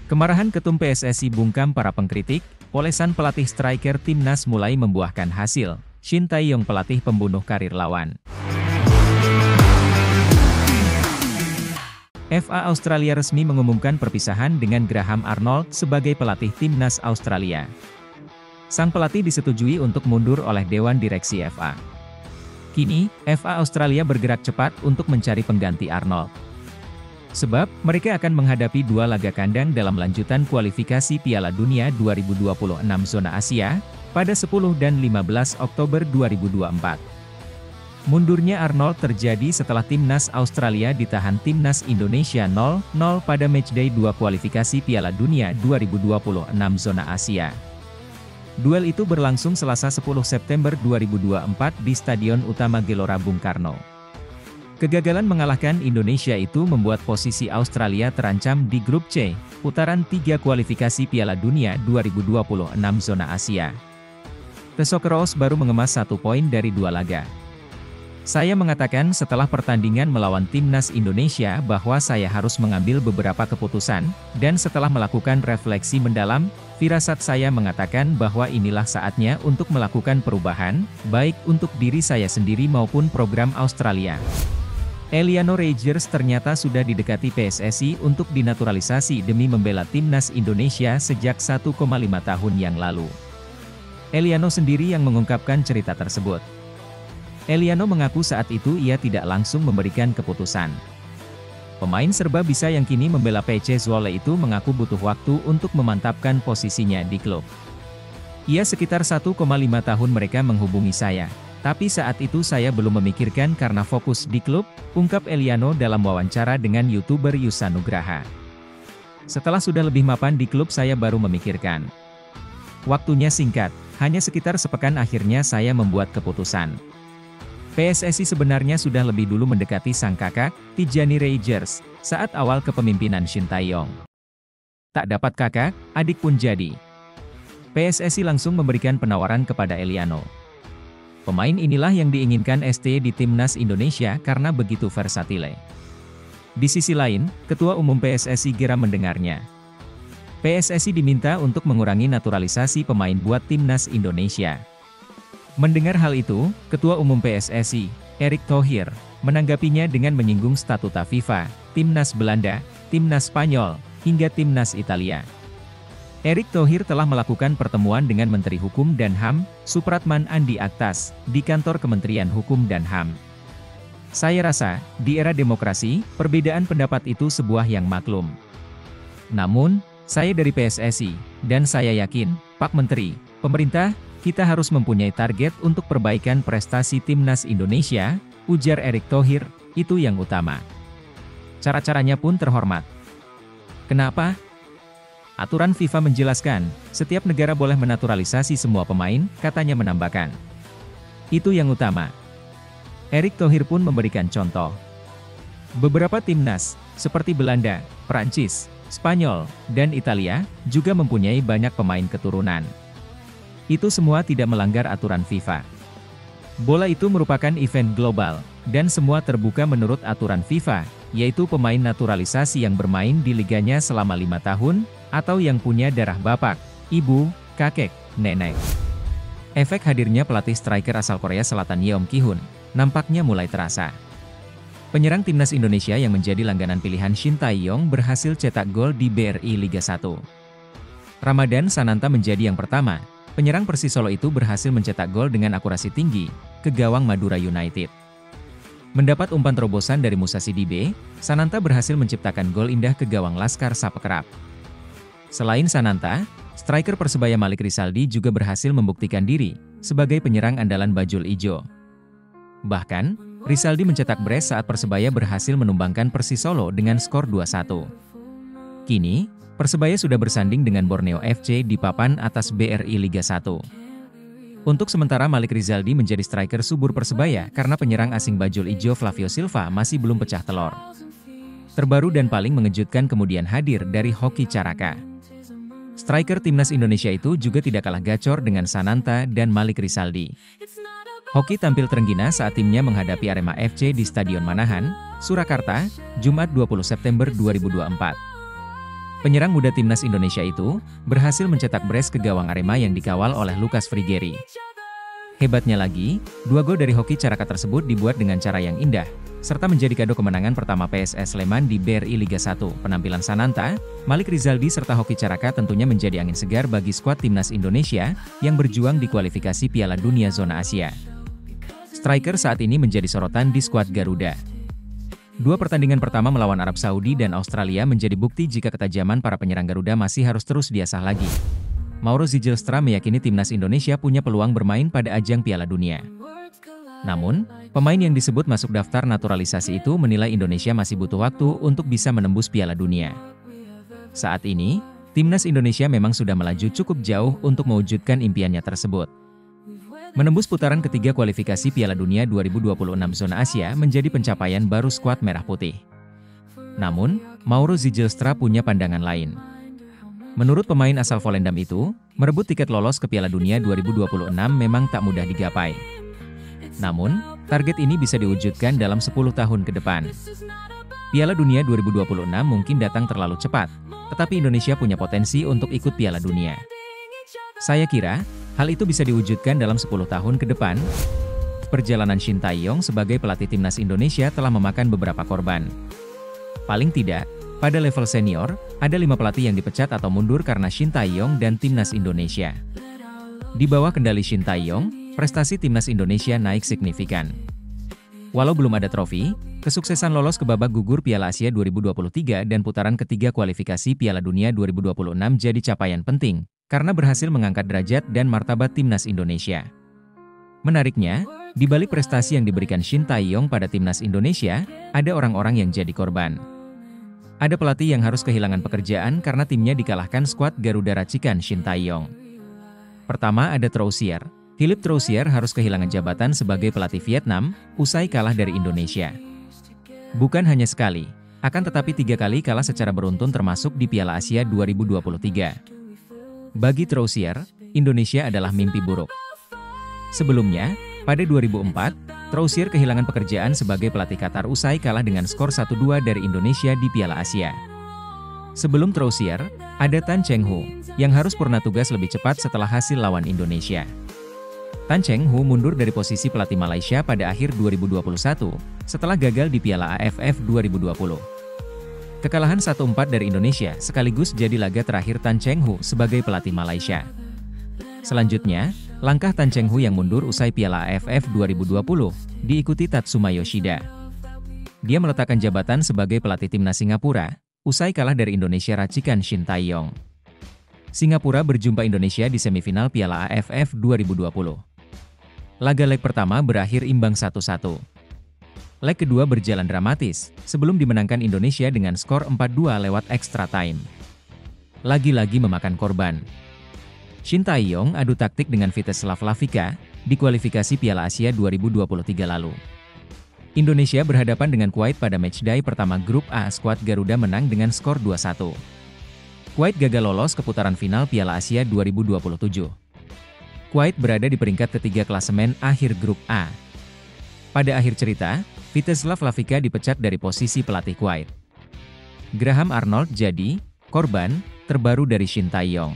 Kemarahan Ketum PSSI bungkam para pengkritik, olesan pelatih striker timnas mulai membuahkan hasil. Shin Tae-yong pelatih pembunuh karir lawan. FA Australia resmi mengumumkan perpisahan dengan Graham Arnold sebagai pelatih timnas Australia. Sang pelatih disetujui untuk mundur oleh Dewan Direksi FA. Kini, FA Australia bergerak cepat untuk mencari pengganti Arnold. Sebab, mereka akan menghadapi dua laga kandang dalam lanjutan kualifikasi Piala Dunia 2026 zona Asia, pada 10 dan 15 Oktober 2024. Mundurnya Arnold terjadi setelah timnas Australia ditahan timnas Indonesia 0-0 pada matchday 2 kualifikasi Piala Dunia 2026 zona Asia. Duel itu berlangsung Selasa 10 September 2024 di Stadion Utama Gelora Bung Karno. Kegagalan mengalahkan Indonesia itu membuat posisi Australia terancam di grup C, putaran 3 kualifikasi Piala Dunia 2026 zona Asia. The Socceroos baru mengemas 1 poin dari 2 laga. Saya mengatakan setelah pertandingan melawan timnas Indonesia bahwa saya harus mengambil beberapa keputusan, dan setelah melakukan refleksi mendalam, firasat saya mengatakan bahwa inilah saatnya untuk melakukan perubahan, baik untuk diri saya sendiri maupun program Australia. Eliano Rangers ternyata sudah didekati PSSI untuk dinaturalisasi demi membela timnas Indonesia sejak 1,5 tahun yang lalu. Eliano sendiri yang mengungkapkan cerita tersebut. Eliano mengaku saat itu ia tidak langsung memberikan keputusan. Pemain serba bisa yang kini membela PC Zwolle itu mengaku butuh waktu untuk memantapkan posisinya di klub. Ia sekitar 1,5 tahun mereka menghubungi saya. Tapi saat itu saya belum memikirkan karena fokus di klub, ungkap Eliano dalam wawancara dengan YouTuber Yusa Nugraha. Setelah sudah lebih mapan di klub saya baru memikirkan. Waktunya singkat, hanya sekitar sepekan akhirnya saya membuat keputusan. PSSI sebenarnya sudah lebih dulu mendekati sang kakak, Tijani Rangers, saat awal kepemimpinan Shin Tae-yong. Tak dapat kakak, adik pun jadi. PSSI langsung memberikan penawaran kepada Eliano. Pemain inilah yang diinginkan ST di timnas Indonesia karena begitu versatile. Di sisi lain, Ketua Umum PSSI geram mendengarnya. PSSI diminta untuk mengurangi naturalisasi pemain buat timnas Indonesia. Mendengar hal itu, Ketua Umum PSSI, Erick Thohir, menanggapinya dengan menyinggung statuta FIFA, timnas Belanda, timnas Spanyol, hingga timnas Italia. Erick Thohir telah melakukan pertemuan dengan Menteri Hukum dan HAM, Supratman Andi Aktas, di kantor Kementerian Hukum dan HAM. Saya rasa, di era demokrasi, perbedaan pendapat itu sebuah yang maklum. Namun, saya dari PSSI, dan saya yakin, Pak Menteri, pemerintah, kita harus mempunyai target untuk perbaikan prestasi timnas Indonesia, ujar Erick Thohir, itu yang utama. Cara-caranya pun terhormat. Kenapa? Aturan FIFA menjelaskan, setiap negara boleh menaturalisasi semua pemain, katanya menambahkan. Itu yang utama. Erick Thohir pun memberikan contoh. Beberapa timnas, seperti Belanda, Prancis, Spanyol, dan Italia, juga mempunyai banyak pemain keturunan. Itu semua tidak melanggar aturan FIFA. Bola itu merupakan event global, dan semua terbuka menurut aturan FIFA, yaitu pemain naturalisasi yang bermain di liganya selama 5 tahun, atau yang punya darah bapak, ibu, kakek, nenek. Efek hadirnya pelatih striker asal Korea Selatan Yeom Ki-hun, nampaknya mulai terasa. Penyerang timnas Indonesia yang menjadi langganan pilihan Shin Tae-yong berhasil cetak gol di BRI Liga 1. Ramadan Sananta menjadi yang pertama, penyerang Persisolo itu berhasil mencetak gol dengan akurasi tinggi, ke gawang Madura United. Mendapat umpan terobosan dari Musa Sidibe, Sananta berhasil menciptakan gol indah ke gawang Laskar Sapekrap. Selain Sananta, striker Persebaya Malik Rizaldi juga berhasil membuktikan diri sebagai penyerang andalan Bajul Ijo. Bahkan, Rizaldi mencetak brace saat Persebaya berhasil menumbangkan Persisolo dengan skor 2-1. Kini, Persebaya sudah bersanding dengan Borneo FC di papan atas BRI Liga 1. Untuk sementara Malik Rizaldi menjadi striker subur Persebaya karena penyerang asing Bajul Ijo Flavio Silva masih belum pecah telur. Terbaru dan paling mengejutkan kemudian hadir dari Hoki Caraka. Striker timnas Indonesia itu juga tidak kalah gacor dengan Sananta dan Malik Rizaldi. Hoki tampil terenggina saat timnya menghadapi Arema FC di Stadion Manahan, Surakarta, Jumat 20 September 2024. Penyerang muda timnas Indonesia itu berhasil mencetak brace ke gawang Arema yang dikawal oleh Lucas Frigeri. Hebatnya lagi, 2 gol dari Hoki Caraka tersebut dibuat dengan cara yang indah, serta menjadi kado kemenangan pertama PSS Sleman di BRI Liga 1. Penampilan Sananta, Malik Rizaldi serta Hoki Caraka tentunya menjadi angin segar bagi skuad timnas Indonesia yang berjuang di kualifikasi Piala Dunia Zona Asia. Striker saat ini menjadi sorotan di skuad Garuda. 2 pertandingan pertama melawan Arab Saudi dan Australia menjadi bukti jika ketajaman para penyerang Garuda masih harus terus diasah lagi. Mauro Zijlstra meyakini timnas Indonesia punya peluang bermain pada ajang Piala Dunia. Namun, pemain yang disebut masuk daftar naturalisasi itu menilai Indonesia masih butuh waktu untuk bisa menembus Piala Dunia. Saat ini, timnas Indonesia memang sudah melaju cukup jauh untuk mewujudkan impiannya tersebut. Menembus putaran ketiga kualifikasi Piala Dunia 2026 Zona Asia menjadi pencapaian baru skuad Merah Putih. Namun, Mauro Zijlstra punya pandangan lain. Menurut pemain asal Volendam itu, merebut tiket lolos ke Piala Dunia 2026 memang tak mudah digapai. Namun, target ini bisa diwujudkan dalam 10 tahun ke depan. Piala Dunia 2026 mungkin datang terlalu cepat, tetapi Indonesia punya potensi untuk ikut Piala Dunia. Saya kira, hal itu bisa diwujudkan dalam 10 tahun ke depan. Perjalanan Shin Tae-yong sebagai pelatih timnas Indonesia telah memakan beberapa korban. Paling tidak, pada level senior, ada 5 pelatih yang dipecat atau mundur karena Shin Tae-yong dan timnas Indonesia. Di bawah kendali Shin Tae-yong, prestasi timnas Indonesia naik signifikan. Walau belum ada trofi, kesuksesan lolos ke babak gugur Piala Asia 2023 dan putaran ketiga kualifikasi Piala Dunia 2026 jadi capaian penting, karena berhasil mengangkat derajat dan martabat timnas Indonesia. Menariknya, di balik prestasi yang diberikan Shin Tae-yong pada timnas Indonesia, ada orang-orang yang jadi korban. Ada pelatih yang harus kehilangan pekerjaan karena timnya dikalahkan skuad Garuda racikan Shin Tae-yong. Pertama ada Troussier. Philippe Troussier harus kehilangan jabatan sebagai pelatih Vietnam, usai kalah dari Indonesia. Bukan hanya sekali, akan tetapi 3 kali kalah secara beruntun termasuk di Piala Asia 2023. Bagi Troussier, Indonesia adalah mimpi buruk. Sebelumnya, pada 2004, Troussier kehilangan pekerjaan sebagai pelatih Qatar usai kalah dengan skor 1-2 dari Indonesia di Piala Asia. Sebelum Troussier, ada Tan Cheng Ho, yang harus purna tugas lebih cepat setelah hasil lawan Indonesia. Tan Cheng Ho mundur dari posisi pelatih Malaysia pada akhir 2021, setelah gagal di Piala AFF 2020. Kekalahan 1-4 dari Indonesia sekaligus jadi laga terakhir Tan Cheng Ho sebagai pelatih Malaysia. Selanjutnya, langkah Tan Cheng Ho yang mundur usai Piala AFF 2020, diikuti Tatsuma Yoshida. Dia meletakkan jabatan sebagai pelatih timnas Singapura, usai kalah dari Indonesia racikan Shin Tae-yong. Singapura berjumpa Indonesia di semifinal Piala AFF 2020. Laga leg pertama berakhir imbang 1-1. Leg kedua berjalan dramatis, sebelum dimenangkan Indonesia dengan skor 4-2 lewat extra time. Lagi-lagi memakan korban. Shin Tae-yong adu taktik dengan Viteslav Lavika, di kualifikasi Piala Asia 2023 lalu. Indonesia berhadapan dengan Kuwait pada matchday pertama grup A. Skuad Garuda menang dengan skor 2-1. Kuwait gagal lolos ke putaran final Piala Asia 2027. Kuwait berada di peringkat ketiga klasemen akhir grup A. Pada akhir cerita, Viteslav Lavika dipecat dari posisi pelatih Kuwait. Graham Arnold jadi korban terbaru dari Shin Tae-yong.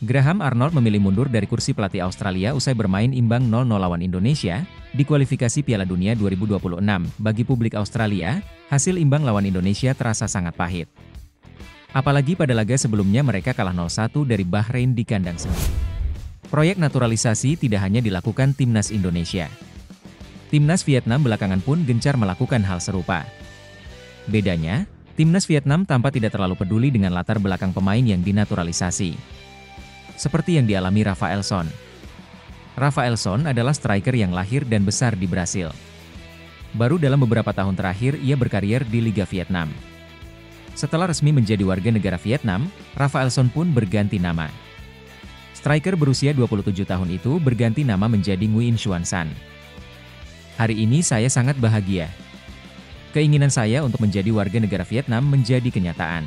Graham Arnold memilih mundur dari kursi pelatih Australia usai bermain imbang 0-0 lawan Indonesia di kualifikasi Piala Dunia 2026. Bagi publik Australia, hasil imbang lawan Indonesia terasa sangat pahit. Apalagi pada laga sebelumnya mereka kalah 0-1 dari Bahrain di kandang sendiri. Proyek naturalisasi tidak hanya dilakukan timnas Indonesia. Timnas Vietnam belakangan pun gencar melakukan hal serupa. Bedanya, timnas Vietnam tampak tidak terlalu peduli dengan latar belakang pemain yang dinaturalisasi. Seperti yang dialami Rafael Son. Rafael Son adalah striker yang lahir dan besar di Brasil. Baru dalam beberapa tahun terakhir ia berkarier di Liga Vietnam. Setelah resmi menjadi warga negara Vietnam, Rafael Son pun berganti nama. Striker berusia 27 tahun itu berganti nama menjadi Nguyen Xuan San. Hari ini saya sangat bahagia. Keinginan saya untuk menjadi warga negara Vietnam menjadi kenyataan.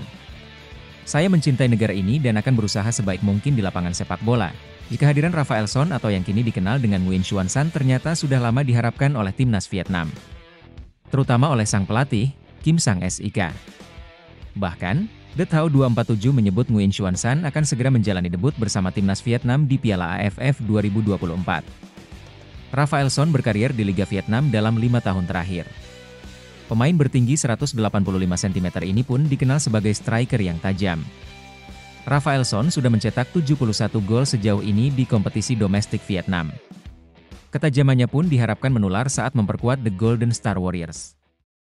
Saya mencintai negara ini dan akan berusaha sebaik mungkin di lapangan sepak bola. Kehadiran Rafael Son atau yang kini dikenal dengan Nguyen Xuan San ternyata sudah lama diharapkan oleh timnas Vietnam. Terutama oleh sang pelatih, Kim Sang Sik. Bahkan, The Thao 247 menyebut Nguyen Xuan San akan segera menjalani debut bersama timnas Vietnam di Piala AFF 2024. Raphael Son berkarier di Liga Vietnam dalam 5 tahun terakhir. Pemain bertinggi 185 cm ini pun dikenal sebagai striker yang tajam. Raphael Son sudah mencetak 71 gol sejauh ini di kompetisi domestik Vietnam. Ketajamannya pun diharapkan menular saat memperkuat The Golden Star Warriors.